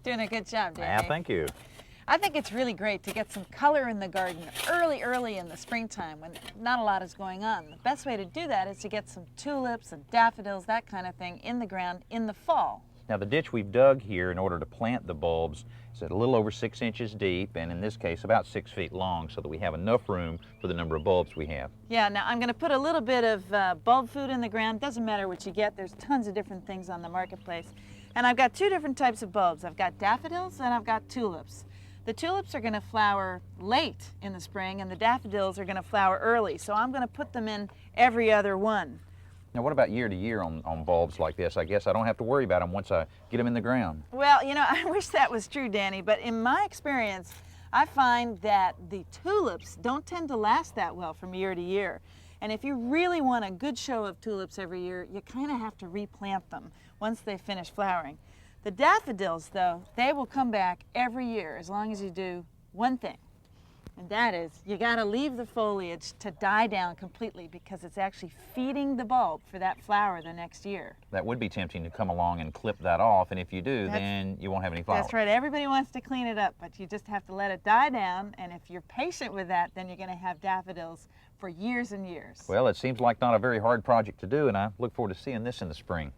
Doing a good job, Danny. Yeah, thank you. I think it's really great to get some color in the garden early in the springtime when not a lot is going on. The best way to do that is to get some tulips and daffodils, that kind of thing, in the ground in the fall. Now the ditch we've dug here in order to plant the bulbs is a little over 6 inches deep, and in this case about 6 feet long, so that we have enough room for the number of bulbs we have. Yeah, now I'm going to put a little bit of bulb food in the ground. Doesn't matter what you get. There's tons of different things on the marketplace. And I've got two different types of bulbs. I've got daffodils and I've got tulips. The tulips are going to flower late in the spring, and the daffodils are going to flower early. So I'm going to put them in every other one. Now what about year to year on bulbs like this? I guess I don't have to worry about them once I get them in the ground. Well, you know, I wish that was true, Danny, but in my experience, I find that the tulips don't tend to last that well from year to year. And if you really want a good show of tulips every year, you kind of have to replant them once they finish flowering. The daffodils, though, they will come back every year as long as you do one thing. And that is, you got to leave the foliage to die down completely, because it's actually feeding the bulb for that flower the next year. That would be tempting to come along and clip that off, and if you do, then you won't have any flowers. That's right. Everybody wants to clean it up, but you just have to let it die down, and if you're patient with that, then you're going to have daffodils for years and years. Well, it seems like not a very hard project to do, and I look forward to seeing this in the spring.